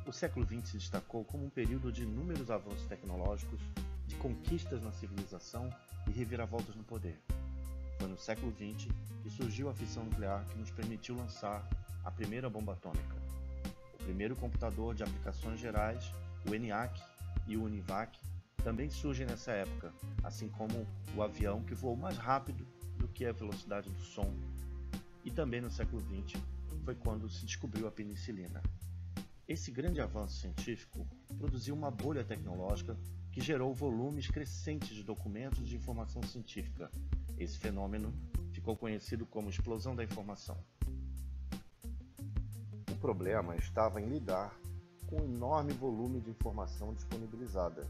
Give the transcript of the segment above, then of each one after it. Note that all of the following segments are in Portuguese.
O século XX se destacou como um período de inúmeros avanços tecnológicos, de conquistas na civilização e reviravoltas no poder. Foi no século XX que surgiu a fissão nuclear que nos permitiu lançar a primeira bomba atômica. O primeiro computador de aplicações gerais, o ENIAC e o UNIVAC, também surgem nessa época, assim como o avião que voou mais rápido do que a velocidade do som. E também no século XX foi quando se descobriu a penicilina. Esse grande avanço científico produziu uma bolha tecnológica que gerou volumes crescentes de documentos de informação científica. Esse fenômeno ficou conhecido como explosão da informação. O problema estava em lidar com o enorme volume de informação disponibilizada.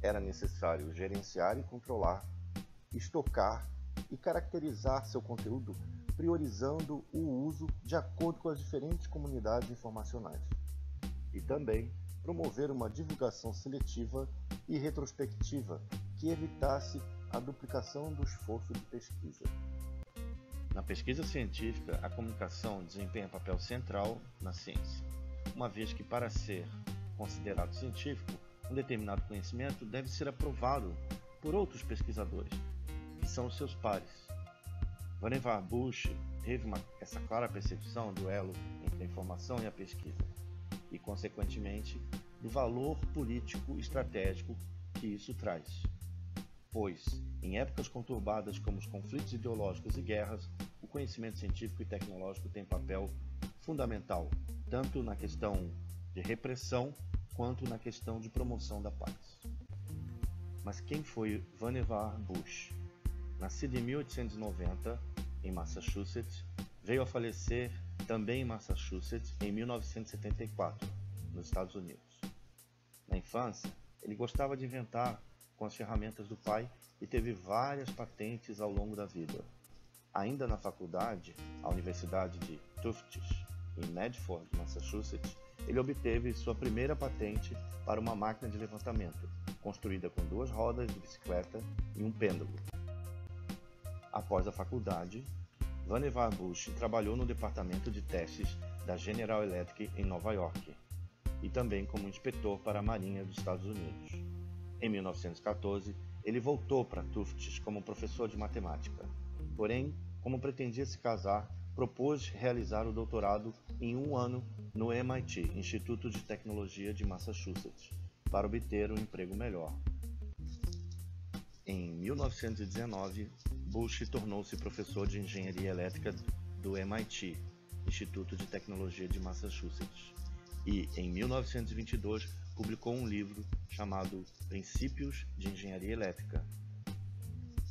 Era necessário gerenciar e controlar, estocar e caracterizar seu conteúdo, priorizando o uso de acordo com as diferentes comunidades informacionais. E também promover uma divulgação seletiva e retrospectiva que evitasse a duplicação do esforço de pesquisa. Na pesquisa científica, a comunicação desempenha papel central na ciência, uma vez que, para ser considerado científico, um determinado conhecimento deve ser aprovado por outros pesquisadores, que são os seus pares. Vannevar Bush teve essa clara percepção do elo entre a informação e a pesquisa, e, consequentemente, do valor político e estratégico que isso traz. Pois, em épocas conturbadas como os conflitos ideológicos e guerras, o conhecimento científico e tecnológico tem papel fundamental, tanto na questão de repressão quanto na questão de promoção da paz. Mas quem foi Vannevar Bush? Nascido em 1890, em Massachusetts, veio a falecer também em Massachusetts em 1974, nos Estados Unidos. Na infância, ele gostava de inventar com as ferramentas do pai e teve várias patentes ao longo da vida. Ainda na faculdade, a Universidade de Tufts, em Medford, Massachusetts, ele obteve sua primeira patente para uma máquina de levantamento, construída com 2 rodas de bicicleta e um pêndulo. Após a faculdade, Vannevar Bush trabalhou no departamento de testes da General Electric em Nova York e também como inspetor para a Marinha dos Estados Unidos. Em 1914, ele voltou para Tufts como professor de matemática. Porém, como pretendia se casar, propôs realizar o doutorado em 1 ano no MIT, Instituto de Tecnologia de Massachusetts, para obter um emprego melhor. Em 1919, Bush tornou-se professor de engenharia elétrica do MIT, Instituto de Tecnologia de Massachusetts, e em 1922 publicou um livro chamado Princípios de Engenharia Elétrica.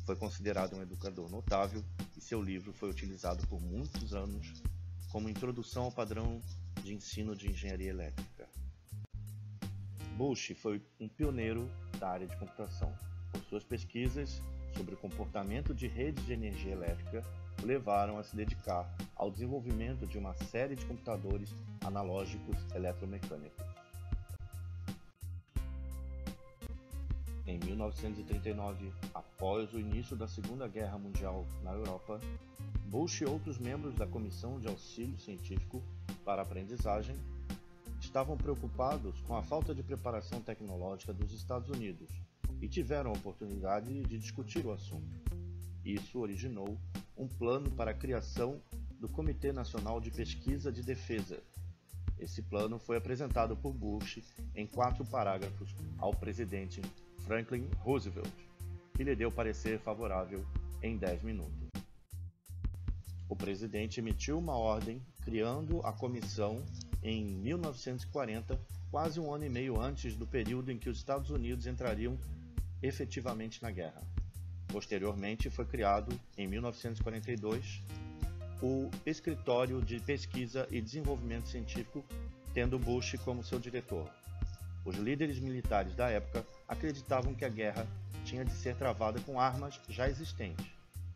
Foi considerado um educador notável e seu livro foi utilizado por muitos anos como introdução ao padrão de ensino de engenharia elétrica. Bush foi um pioneiro da área de computação, pois suas pesquisas sobre o comportamento de redes de energia elétrica o levaram a se dedicar ao desenvolvimento de uma série de computadores analógicos eletromecânicos. Em 1939, após o início da Segunda Guerra Mundial na Europa, Bush e outros membros da Comissão de Auxílio Científico para a Aprendizagem estavam preocupados com a falta de preparação tecnológica dos Estados Unidos e tiveram a oportunidade de discutir o assunto. Isso originou um plano para a criação do Comitê Nacional de Pesquisa de Defesa. Esse plano foi apresentado por Bush em 4 parágrafos ao presidente Franklin Roosevelt, que lhe deu parecer favorável em 10 minutos. O presidente emitiu uma ordem criando a comissão em 1940, quase 1 ano e meio antes do período em que os Estados Unidos entrariam efetivamente na guerra. Posteriormente, foi criado, em 1942, o Escritório de Pesquisa e Desenvolvimento Científico, tendo Bush como seu diretor. Os líderes militares da época acreditavam que a guerra tinha de ser travada com armas já existentes,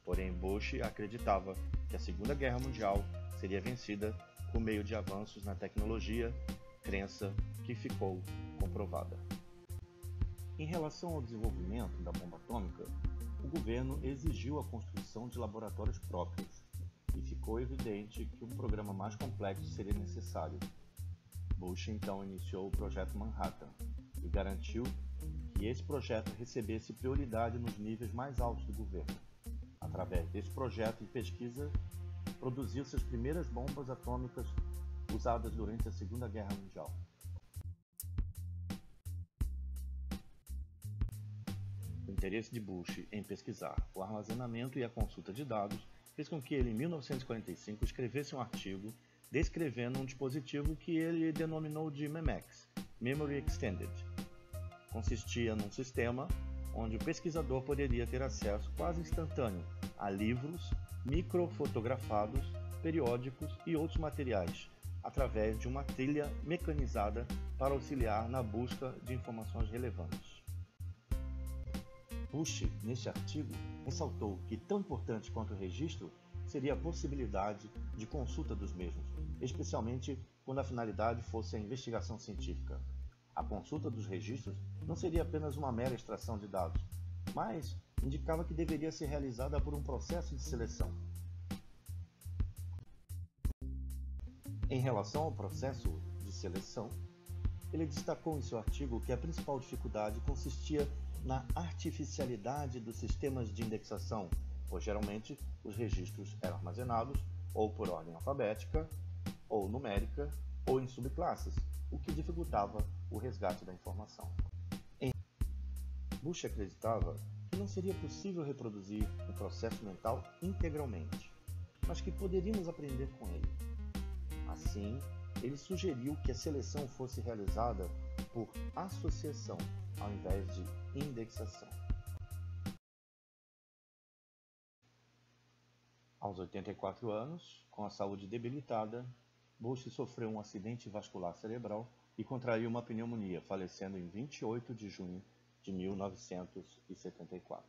porém Bush acreditava que a Segunda Guerra Mundial seria vencida por meio de avanços na tecnologia, crença que ficou comprovada. Em relação ao desenvolvimento da bomba atômica, o governo exigiu a construção de laboratórios próprios e ficou evidente que um programa mais complexo seria necessário. Bush então iniciou o Projeto Manhattan e garantiu que esse projeto recebesse prioridade nos níveis mais altos do governo. Através desse projeto de pesquisa, produziu suas primeiras bombas atômicas usadas durante a Segunda Guerra Mundial. O interesse de Bush em pesquisar o armazenamento e a consulta de dados fez com que ele, em 1945, escrevesse um artigo descrevendo um dispositivo que ele denominou de MEMEX, Memory Extended. Consistia num sistema onde o pesquisador poderia ter acesso quase instantâneo a livros, microfotografados, periódicos e outros materiais, através de uma trilha mecanizada para auxiliar na busca de informações relevantes. Bush, neste artigo, ressaltou que tão importante quanto o registro seria a possibilidade de consulta dos mesmos, especialmente quando a finalidade fosse a investigação científica. A consulta dos registros não seria apenas uma mera extração de dados, mas indicava que deveria ser realizada por um processo de seleção. Em relação ao processo de seleção, ele destacou em seu artigo que a principal dificuldade consistia na artificialidade dos sistemas de indexação, pois geralmente os registros eram armazenados ou por ordem alfabética, ou numérica, ou em subclasses, o que dificultava o resgate da informação. Bush acreditava que não seria possível reproduzir o processo mental integralmente, mas que poderíamos aprender com ele. Assim, ele sugeriu que a seleção fosse realizada por associação, ao invés de indexação. Aos 84 anos, com a saúde debilitada, Bush sofreu um acidente vascular cerebral e contraiu uma pneumonia, falecendo em 28 de junho de 1974.